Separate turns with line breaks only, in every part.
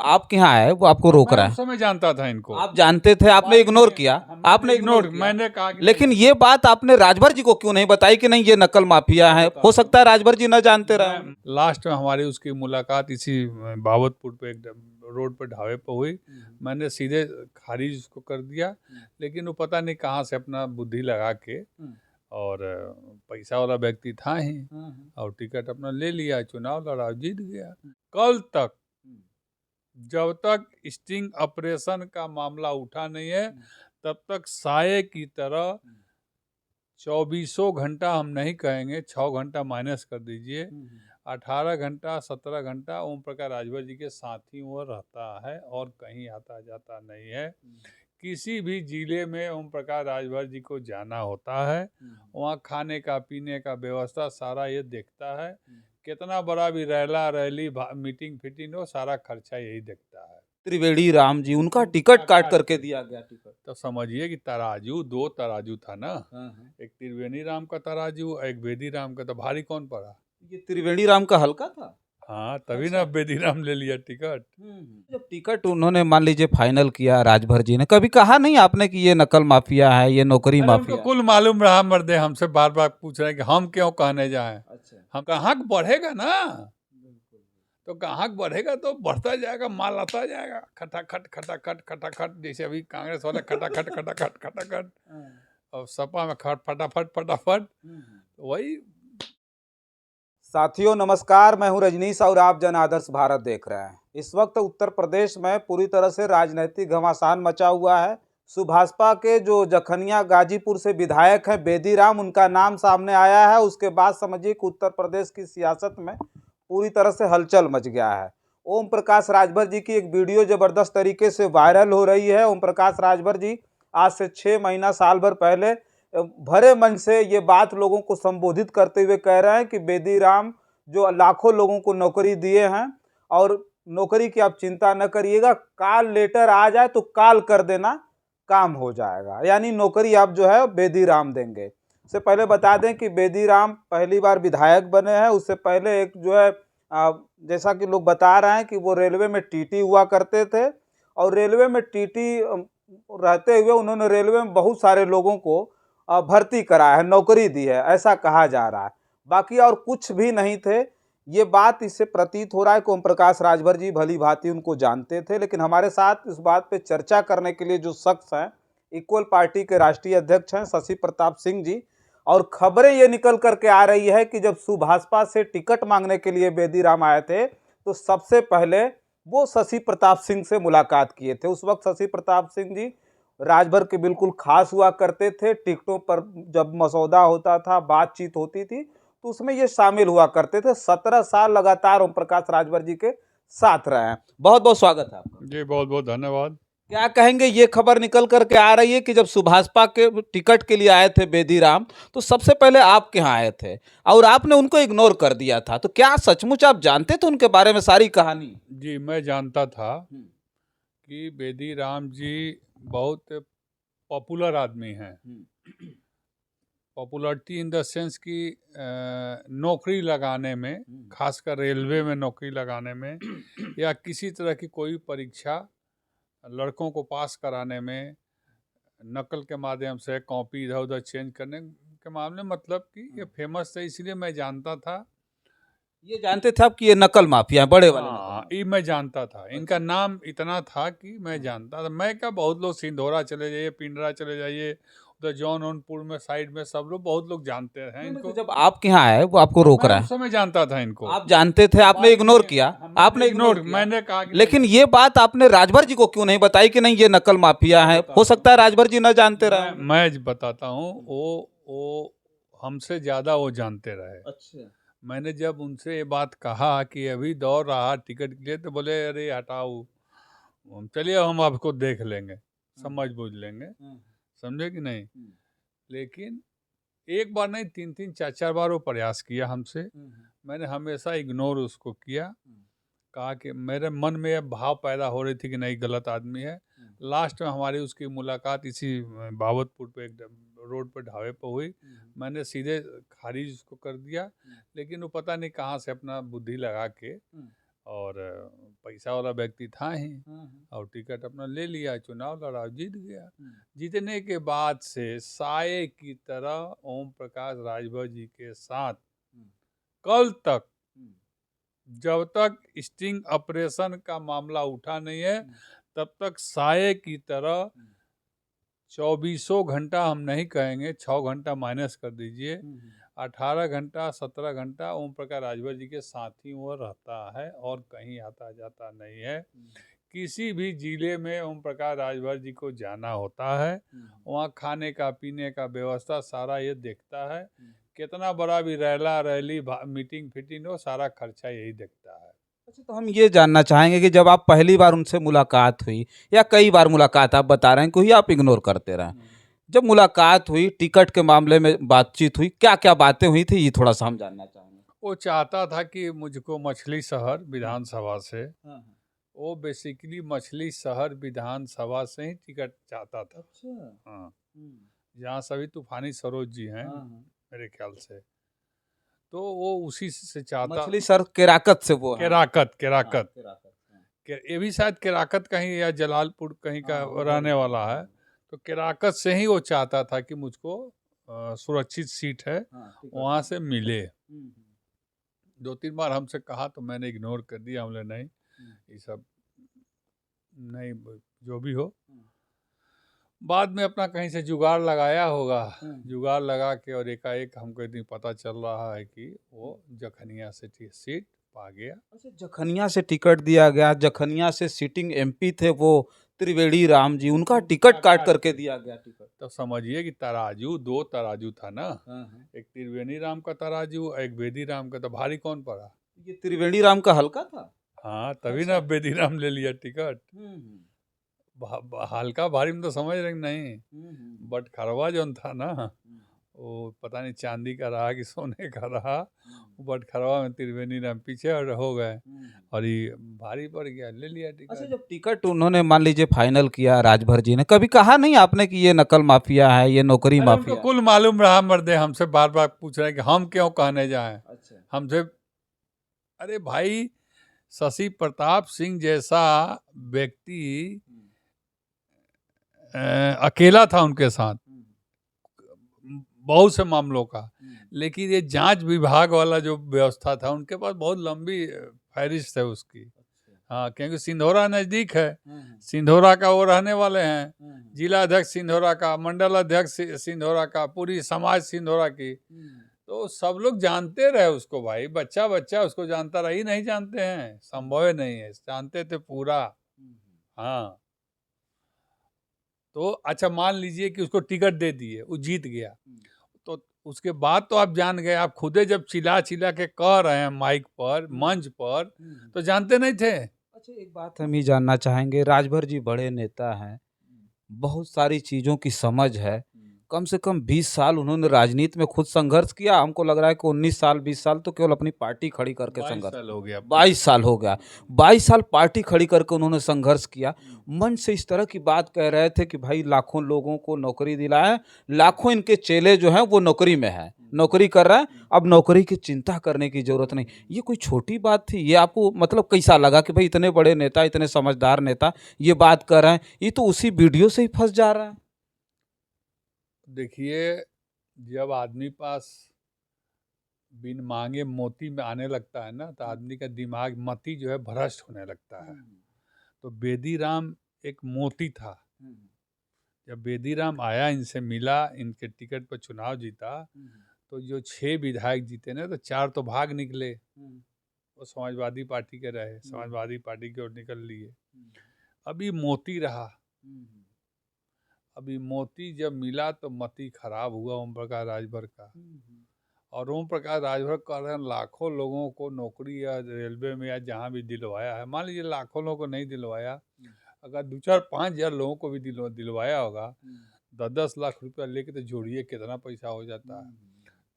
आपके यहाँ आए वो आपको रोक रहा
मैं उस
है,
समय जानता था इनको।
आप जानते थे, आपने इग्नोर किया, आपने इग्नोर किया।
मैंने कहा कि
लेकिन ये बात आपने राजभर जी को क्यों नहीं बताई कि नहीं ये नकल माफिया है? हो सकता है राजभर जी न जानते रहे।
लास्ट में हमारी उसकी मुलाकात इसी बावतपुर पे एक रोड पे ढाबे पे हुई। मैंने सीधे खारिज उसको कर दिया, लेकिन वो पता नहीं कहाँ से अपना बुद्धि लगा के और पैसा वाला व्यक्ति था ही और टिकट अपना ले लिया, चुनाव लड़ा, जीत गया। कल तक जब तक स्टिंग ऑपरेशन का मामला उठा नहीं है तब तक साये की तरह 24 घंटा, हम नहीं कहेंगे 6 घंटा माइनस कर दीजिए, 18 घंटा 17 घंटा ओम प्रकाश राजभर जी के साथ ही वो रहता है और कहीं आता जाता नहीं है। किसी भी जिले में ओम प्रकाश राजभर जी को जाना होता है, वहाँ खाने का पीने का व्यवस्था सारा ये देखता है। कितना बड़ा भी रैला रैली मीटिंग फिटिंग हो, सारा खर्चा यही देखता है।
त्रिवेणी राम जी, उनका टिकट काट करके दिया गया टिकट।
तो समझिए कि तराजू, 2 तराजू था ना, एक त्रिवेणी राम का तराजू, एक बेदी राम का। तो भारी कौन पड़ा?
ये त्रिवेणी राम का हल्का था।
हाँ, तभी ना बेदी राम ले लिया टिकट।
जब टिकट उन्होंने मान लीजिए फाइनल किया राजभर जी ने, कभी कहा नहीं आपने कि ये नकल माफिया है, ये नौकरी
उनको
माफिया?
कुल मालूम रहा, मर्दे हमसे बार बार पूछ रहे हैं कि हम क्यों कहने जाएं।
अच्छा,
हम ग्राहक बढ़ेगा ना, तो ग्राहक बढ़ेगा तो बढ़ता जाएगा, माल आता जाएगा, खटाखट खटाखट खटाखट, जैसे अभी कांग्रेस वाले खटाखट खटाखट खटाखट और सपा में खट फटाफट फटाफट, वही।
साथियों नमस्कार, मैं हूं रजनीश और आप जन आदर्श भारत देख रहे हैं। इस वक्त उत्तर प्रदेश में पूरी तरह से राजनीतिक घमासान मचा हुआ है। सुभाषपा के जो जखनिया गाजीपुर से विधायक हैं बेदी राम, उनका नाम सामने आया है। उसके बाद समझिए कि उत्तर प्रदेश की सियासत में पूरी तरह से हलचल मच गया है। ओम प्रकाश राजभर जी की एक वीडियो जबरदस्त तरीके से वायरल हो रही है। ओम प्रकाश राजभर जी आज से 6 महीना साल भर पहले भरे मन से ये बात लोगों को संबोधित करते हुए कह रहे हैं कि बेदी राम जो लाखों लोगों को नौकरी दिए हैं और नौकरी की आप चिंता न करिएगा, कॉल लेटर आ जाए तो कॉल कर देना, काम हो जाएगा। यानी नौकरी आप जो है बेदी राम देंगे। से पहले बता दें कि बेदी राम पहली बार विधायक बने हैं। उससे पहले एक जो है जैसा कि लोग बता रहे हैं कि वो रेलवे में टीटी हुआ करते थे और रेलवे में टीटी रहते हुए उन्होंने रेलवे में बहुत सारे लोगों को भर्ती कराया है, नौकरी दी है, ऐसा कहा जा रहा है। बाकी और कुछ भी नहीं थे। ये बात इससे प्रतीत हो रहा है कि ओम प्रकाश राजभर जी भली भांति उनको जानते थे। लेकिन हमारे साथ इस बात पे चर्चा करने के लिए जो शख्स हैं, इक्वल पार्टी के राष्ट्रीय अध्यक्ष हैं शशि प्रताप सिंह जी। और खबरें ये निकल करके आ रही है कि जब सुभाषपा से टिकट मांगने के लिए बेदी राम आए थे तो सबसे पहले वो शशि प्रताप सिंह से मुलाकात किए थे। उस वक्त शशि प्रताप सिंह जी राजभर के बिल्कुल खास हुआ करते थे। टिकटों पर जब मसौदा होता था, बातचीत होती थी, तो उसमें ये शामिल हुआ करते थे। 17 साल लगातार ओम प्रकाश राजभर जी के साथ रहे हैं। बहुत बहुत स्वागत है आपका।
जी बहुत बहुत धन्यवाद।
क्या कहेंगे, ये खबर निकल करके आ रही है कि जब सुभाषपा के टिकट के लिए आए थे बेदी राम तो सबसे पहले आपके यहाँ आए थे और आपने उनको इग्नोर कर दिया था। तो क्या सचमुच आप जानते थे उनके बारे में सारी कहानी?
जी मैं जानता था कि बेदी राम जी बहुत पॉपुलर आदमी हैं। पॉपुलरिटी इन द सेंस कि नौकरी लगाने में, खासकर रेलवे में नौकरी लगाने में या किसी तरह की कोई परीक्षा लड़कों को पास कराने में, नकल के माध्यम से कॉपी इधर उधर चेंज करने के मामले, मतलब कि ये फेमस थे। इसलिए मैं जानता था।
ये जानते थे आप कि ये नकल माफिया, बड़े वाले नकल
हाँ,
माफिया?
ये मैं जानता था। इनका नाम इतना था कि मैं जानता था। मैं क्या, बहुत लोग सिंधोरा चले जाइए, पिंडरा चले जाइए, उधर जौनपुर में साइड में सब लोग, बहुत लोग जानते हैं इनको।
जब आपके यहाँ आए वो आपको रोक रहा
मैं उस
है,
समय जानता था इनको।
आप जानते थे, आपने इग्नोर किया, आपने इग्नोर किया।
मैंने कहा कि
लेकिन ये बात आपने राजभर जी को क्यों नहीं बताई कि नहीं ये नकल माफिया है? हो सकता है राजभर जी न जानते रहे।
मैं बताता हूँ, वो हमसे ज्यादा वो जानते रहे।
अच्छा।
मैंने जब उनसे ये बात कहा कि अभी दौड़ रहा टिकट के लिए, तो बोले अरे हटाओ, चलिए हम आपको देख लेंगे, समझ बूझ लेंगे। समझे कि नहीं? लेकिन एक बार नहीं, 3-4 बार वो प्रयास किया हमसे। मैंने हमेशा इग्नोर उसको किया। कहा कि मेरे मन में यह भाव पैदा हो रही थी कि नहीं, गलत आदमी है। लास्ट में हमारी उसकी मुलाकात इसी बावतपुर पे एक रोड पे ढाबे पे हुई। मैंने सीधे खारिज उसको कर दिया, लेकिन वो पता नहीं कहाँ से अपना बुद्धि लगा के और पैसा वाला व्यक्ति था ही, और टिकट अपना ले लिया, चुनाव लड़ा, जीत गया। जीतने के बाद से साये की तरह ओम प्रकाश राजभर जी के साथ कल तक, जब तक स्टिंग ऑपरेशन का मामला उठा नहीं है, तब तक साये की तरह 24 घंटा हम नहीं कहेंगे, 6 घंटा माइनस कर दीजिए, 18 घंटा 17 घंटा ओम प्रकाश राजभर जी के साथ ही वो रहता है और कहीं आता जाता नहीं है। किसी भी जिले में ओम प्रकाश राजभर जी को जाना होता है, वहाँ खाने का पीने का व्यवस्था सारा ये देखता है। कितना बड़ा भी रैला रैली मीटिंग फिटिंग हो, सारा खर्चा यही देखता है।
अच्छा, तो हम ये जानना चाहेंगे कि जब आप पहली बार उनसे मुलाकात हुई या कई बार मुलाकात आप बता रहे हैं, कोई आप इग्नोर करते रहे, जब मुलाकात हुई टिकट के मामले में बातचीत हुई, क्या क्या बातें हुई थी, ये थोड़ा सा हम जानना चाहेंगे।
वो चाहता था कि मुझको मछली शहर विधानसभा से, वो बेसिकली मछली शहर विधानसभा से ही टिकट चाहता था। हाँ, जहाँ सभी तूफानी सरोज जी हैं मेरे ख्याल से, तो वो उसी से चाहता।
मछली सर केराकत से, वो
केराकत ये भी शायद केराकत कहीं या जलालपुर कहीं का रहने वाला है, तो केराकत से ही वो चाहता था कि मुझको सुरक्षित सीट है वहाँ से मिले। 2-3 बार हमसे कहा तो मैंने इग्नोर कर दिया, हमने नहीं, ये सब नहीं, जो भी हो। बाद में अपना कहीं से जुगाड़ लगाया होगा, जुगाड़ लगा के, और एकाएक हमको इतनी पता चल रहा है कि वो जखनिया से सीट पा गया।
अच्छा, जखनिया से टिकट दिया गया, जखनिया से सिटिंग एमपी थे वो त्रिवेणी राम जी, उनका टिकट काट करके दिया गया टिकट।
तो समझिए कि तराजू, 2 तराजू था ना, एक त्रिवेणी राम का तराजू, एक बेदी राम का, तो भारी कौन पड़ा?
ये त्रिवेणी राम का हल्का था।
हाँ, तभी ना बेदी राम ले लिया टिकट। हल्का भारी में तो समझ रहे नहीं, बट खरवा जो था ना, वो पता नहीं चांदी का रहा कि सोने का रहा, बट खरवा में त्रिवेणी राम पीछे हो गए और ये भारी पड़ गया, ले लिया टिकट।
अच्छा, जब टिकट उन्होंने मान लीजिए फाइनल किया, राजभर जी ने कभी कहा नहीं आपने कि ये नकल माफिया है, ये नौकरी माफिया?
कुल मालूम रहा मर्दे, हमसे बार बार पूछ रहे हैं कि हम क्यों कहने जाएं।
अच्छा।
हमसे, अरे भाई, शशि प्रताप सिंह जैसा व्यक्ति अकेला था उनके साथ बहुत से मामलों का, लेकिन ये जांच विभाग वाला जो व्यवस्था था, उनके पास बहुत लंबी फहरिस्त है उसकी। हाँ, क्योंकि सिंधोरा नज़दीक है, सिंधोरा का वो रहने वाले हैं, जिला अध्यक्ष सिंधोरा का, मंडल अध्यक्ष सिंधोरा का, पूरी समाज सिंधोरा की, तो सब लोग जानते रहे उसको। भाई, बच्चा बच्चा उसको जानता रहा, ही नहीं जानते हैं, संभव नहीं है, जानते थे पूरा। हाँ, तो अच्छा मान लीजिए कि उसको टिकट दे दिए, वो जीत गया, तो उसके बाद तो आप जान गए, आप खुदे जब चिल्ला चिल्ला के कह रहे हैं माइक पर, मंच पर, तो जानते नहीं थे।
अच्छा, एक बात हम ही जानना चाहेंगे, राजभर जी बड़े नेता हैं, बहुत सारी चीज़ों की समझ है, कम से कम 20 साल उन्होंने राजनीति में खुद संघर्ष किया। हमको लग रहा है कि 19 साल 20 साल तो केवल अपनी पार्टी खड़ी करके
22
संघर्ष
साल हो गया।
22 साल हो गया, 22 साल पार्टी खड़ी करके उन्होंने संघर्ष किया। मन से इस तरह की बात कह रहे थे कि भाई लाखों लोगों को नौकरी दिलाए, लाखों इनके चेले जो हैं वो नौकरी में हैं, नौकरी कर रहे हैं, अब नौकरी की चिंता करने की जरूरत नहीं। ये कोई छोटी बात थी? ये आपको मतलब कैसा लगा कि भाई इतने बड़े नेता, इतने समझदार नेता ये बात कर रहे हैं, ये तो उसी वीडियो से ही फंस जा रहा है।
देखिए, जब आदमी पास बिन मांगे मोती में आने लगता है ना, तो आदमी का दिमाग, मति जो है भ्रष्ट होने लगता है। तो बेदी राम एक मोती था। जब बेदी राम आया, इनसे मिला, इनके टिकट पर चुनाव जीता, तो जो 6 विधायक जीते ना, तो 4 तो भाग निकले, वो समाजवादी पार्टी के रहे, समाजवादी पार्टी की ओर निकल लिए। अभी मोती रहा, अभी मोती जब मिला तो मति खराब हुआ ओम प्रकाश राजभर का। और ओम प्रकाश राजभर कह रहे हैं लाखों लोगों को नौकरी या रेलवे में या जहाँ भी दिलवाया है, मान लीजिए लाखों लोगों को नहीं दिलवाया, अगर 2-4-5 हजार लोगों को भी दिलवाया होगा, 10-10 लाख रुपया लेके तो जोड़िए कितना पैसा हो जाता है।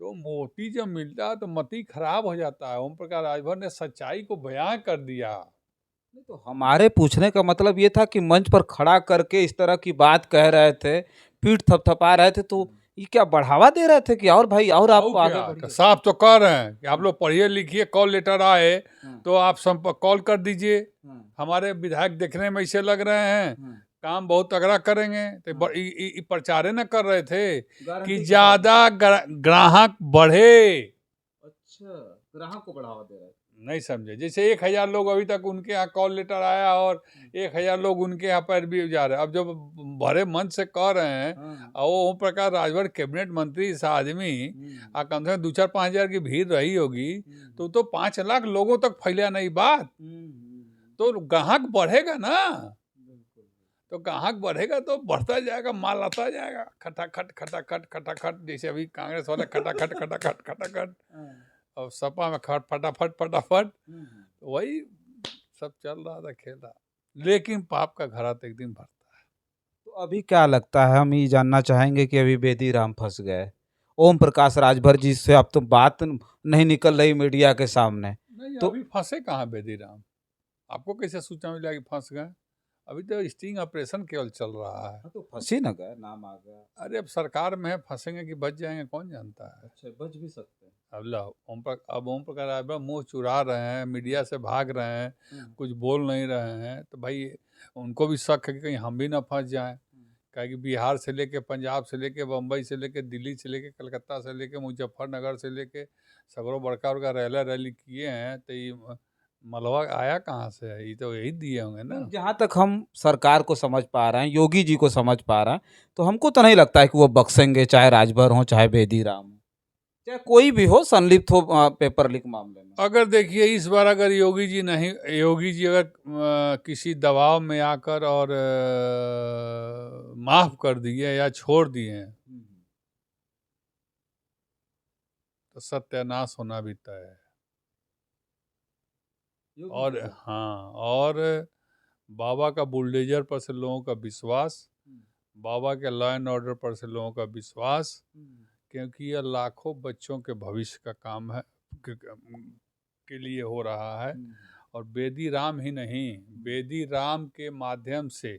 तो मोती जब मिलता है तो मति खराब हो जाता है। ओम प्रकाश राजभर ने सच्चाई को बयां कर दिया।
तो हमारे पूछने का मतलब ये था कि मंच पर खड़ा करके इस तरह की बात कह रहे थे, पीठ थपथपा रहे थे, तो ये क्या बढ़ावा दे रहे थे कि और भाई और आप
और
आगे
क्या,
बढ़िए?
साफ तो कह रहे हैं कि आप लोग पढ़िए लिखिए, कॉल लेटर आए
हाँ,
तो आप संपर्क कॉल कर दीजिए।
हाँ,
हमारे विधायक देखने में ऐसे लग रहे हैं,
हाँ,
काम बहुत तगड़ा करेंगे। तो
हाँ।
प्रचारे न कर रहे थे कि
गारंटी के साथ
ज्यादा ग्राहक बढ़े।
अच्छा, ग्राहक को बढ़ावा दे रहे
नहीं समझे, जैसे 1,000 लोग अभी तक उनके यहाँ कॉल लेटर आया और 1,000 लोग उनके यहाँ पर भी जा रहे हैं। अब जब भरे मन से कह रहे हैं
हाँ,
और वो ओम प्रकाश राजभर कैबिनेट मंत्री इस आदमी कम से कम 2-4-5 हजार की भीड़ रही होगी, तो 5 लाख लोगों तक फैलिया नहीं बात, तो ग्राहक बढ़ेगा ना। तो ग्राहक बढ़ेगा तो बढ़ता जाएगा, माल आता जाएगा, खटाखट खटाखट खटाखट, जैसे अभी कांग्रेस वाले खटाखट खटाखट खटाखट, और सपा में खट फटाफट फटाफट, तो वही सब चल रहा था खेला। लेकिन पाप का घड़ा तो एक दिन भरता है।
तो अभी क्या लगता है, हम ये जानना चाहेंगे कि अभी बेदी राम फंस गए, ओम प्रकाश राजभर जी से अब तो बात नहीं निकल रही मीडिया के सामने,
नहीं,
तो
अभी फंसे कहाँ बेदीराम? आपको कैसे सूचना मिला कि फंस गए? अभी तो स्टिंग ऑपरेशन केवल चल रहा है।
हाँ, तो फंस ही ना गए, नाम आ गया।
अरे अब सरकार में है, फंसेंगे कि बच जाएंगे कौन जानता है।
अच्छा, बच भी सकते हैं।
अब लो अब ओम प्रकाश राजभर मुंह चुरा रहे हैं, मीडिया से भाग रहे हैं, कुछ बोल नहीं रहे हैं, तो भाई उनको भी शक है कि कहीं हम भी ना फंस जाएं। क्या कि बिहार से लेके, पंजाब से लेके, बम्बई से लेके, दिल्ली से लेके, कलकत्ता से लेके, मुजफ्फरनगर से लेके सगरों बड़का बड़का रैली किए हैं, तो ये मलबा आया कहाँ से है? ये तो यही दिए होंगे ना।
नहीं, जहाँ तक हम सरकार को समझ पा रहे हैं, योगी जी को समझ पा रहे हैं, तो हमको तो नहीं लगता है कि वो बख्शेंगे, चाहे राजभर हो चाहे बेदी राम हो, चाहे कोई भी हो संलिप्त हो पेपर लीक मामले में।
अगर देखिए इस बार अगर योगी जी अगर किसी दबाव में आकर और माफ कर दिए या छोड़ दिए, तो सत्यानाश होना भी तय है। और हाँ, और बाबा का बुलडोजर पर से लोगों का विश्वास, बाबा के लॉ एंड ऑर्डर पर से लोगों का विश्वास, क्योंकि यह लाखों बच्चों के भविष्य का काम है, के लिए हो रहा है। और बेदी राम ही नहीं, बेदी राम के माध्यम से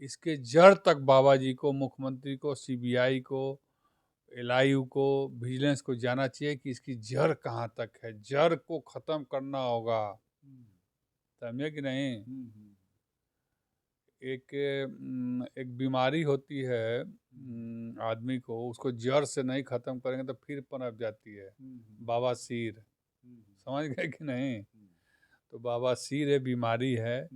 इसके जड़ तक बाबा जी को, मुख्यमंत्री को, सीबीआई को, एलआईयू को, विजिलेंस को जाना चाहिए कि इसकी जड़ कहाँ तक है। जड़ को खत्म करना होगा, समझे कि नहीं? एक बीमारी होती है आदमी को, उसको जड़ से नहीं खत्म करेंगे तो फिर पनप जाती है। बवासीर, समझ गए कि नहीं? तो बवासीर है, बीमारी है।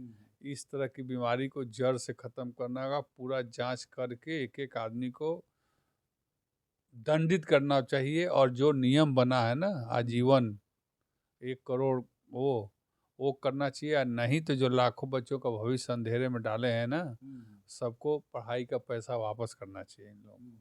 इस तरह की बीमारी को जड़ से खत्म करना होगा। पूरा जांच करके एक एक आदमी को दंडित करना चाहिए, और जो नियम बना है ना आजीवन 1 करोड़, वो करना चाहिए। और नहीं तो जो लाखों बच्चों का भविष्य अंधेरे में डाले हैं ना, सबको पढ़ाई का पैसा वापस करना चाहिए इन लोगों।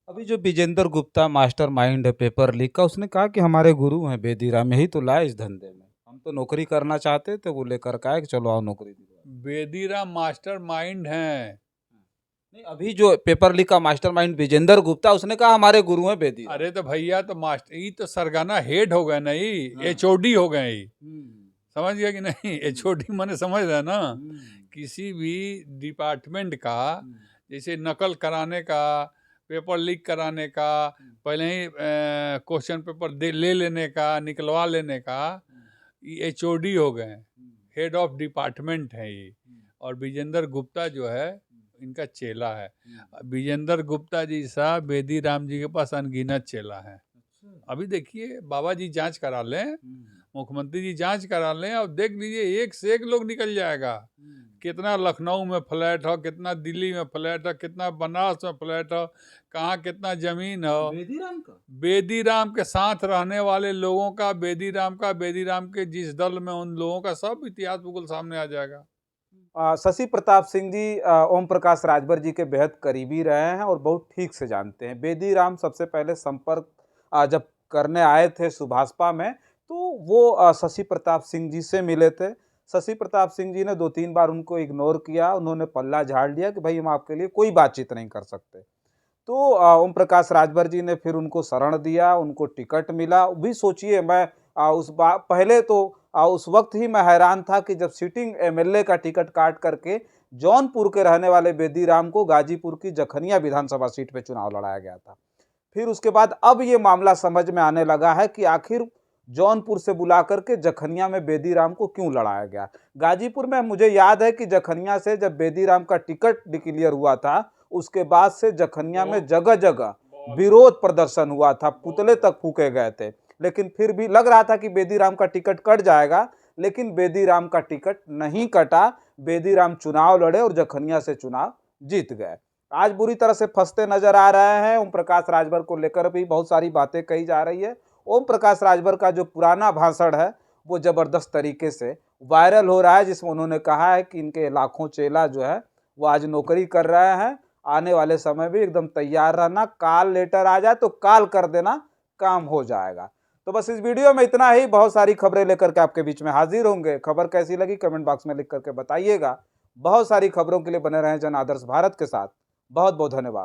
अभी जो विजेंद्र गुप्ता मास्टर माइंड है पेपर लीक का, उसने कहा कि हमारे गुरु हैं बेदी राम, यही तो लाए इस धंधे में, हम तो नौकरी करना चाहते थे, वो लेकर के आए कि चलो आओ नौकरी दिलवा।
बेदीराम मास्टर माइंड हैं।
नहीं, अभी जो पेपर लीक का मास्टर माइंड विजेंद्र गुप्ता, उसने कहा हमारे गुरु हैं बेदी राम।
अरे तो भैया, तो मास्टर ये तो सरगना हेड हो गए नहीं, एचओडी हो गए ही। समझ गया कि नहीं? एचओडी माने समझ रहे ना, किसी भी डिपार्टमेंट का, जैसे नकल कराने का, पेपर लीक कराने का, पहले ही क्वेश्चन पेपर ले लेने का, निकलवा लेने का, ये एचओडी हो गए, हेड ऑफ डिपार्टमेंट है ये। और विजेंद्र गुप्ता जो है इनका चेला है। विजेंद्र गुप्ता जी सा बेदी राम जी के पास अनगिनत चेला है। अभी देखिए, बाबा जी जांच करा लें, मुख्यमंत्री जी जांच करा लें, और देख लीजिए एक से एक लोग निकल जाएगा। कितना लखनऊ में फ्लैट हो, कितना दिल्ली में फ्लैट हो, कितना बनारस में फ्लैट हो, कहाँ कितना जमीन हो
बेदीराम का,
बेदीराम के साथ रहने वाले लोगों का, बेदीराम का, बेदीराम के जिस दल में उन लोगों का सब इतिहास बिल्कुल सामने आ जाएगा।
शशि प्रताप सिंह जी ओम प्रकाश राजभर जी के बेहद करीबी रहे हैं और बहुत ठीक से जानते हैं। बेदी राम सबसे पहले संपर्क जब करने आए थे सुभाषपा में, तो वो शशि प्रताप सिंह जी से मिले थे। शशि प्रताप सिंह जी ने 2-3 बार उनको इग्नोर किया, उन्होंने पल्ला झाड़ लिया कि भाई हम आपके लिए कोई बातचीत नहीं कर सकते। तो ओम प्रकाश राजभर जी ने फिर उनको शरण दिया, उनको टिकट मिला। भी सोचिए, मैं पहले तो उस वक्त ही मैं हैरान था कि जब सिटिंग एमएलए का टिकट काट करके जौनपुर के रहने वाले बेदीराम को गाजीपुर की जखनिया विधानसभा सीट पे चुनाव लड़ाया गया था। फिर उसके बाद अब ये मामला समझ में आने लगा है कि आखिर जौनपुर से बुला करके जखनिया में बेदीराम को क्यों लड़ाया गया। गाजीपुर में मुझे याद है कि जखनिया से जब बेदीराम का टिकट डिक्लेयर हुआ था, उसके बाद से जखनिया में जगह जगह विरोध प्रदर्शन हुआ था, पुतले तक फूके गए थे। लेकिन फिर भी लग रहा था कि बेदीराम का टिकट कट जाएगा, लेकिन बेदीराम का टिकट नहीं कटा। बेदीराम चुनाव लड़े और जखनिया से चुनाव जीत गए। आज बुरी तरह से फंसते नजर आ रहे हैं। ओम प्रकाश राजभर को लेकर भी बहुत सारी बातें कही जा रही है। ओम प्रकाश राजभर का जो पुराना भाषण है वो जबरदस्त तरीके से वायरल हो रहा है, जिसमें उन्होंने कहा है कि इनके लाखों चेला जो है वो आज नौकरी कर रहे हैं, आने वाले समय भी एकदम तैयार रहना, कॉल लेटर आ जाए तो कॉल कर देना, काम हो जाएगा। तो बस इस वीडियो में इतना ही। बहुत सारी खबरें लेकर के आपके बीच में हाजिर होंगे। खबर कैसी लगी कमेंट बॉक्स में लिख करके बताइएगा। बहुत सारी खबरों के लिए बने रहें जन आदर्श भारत के साथ। बहुत बहुत धन्यवाद।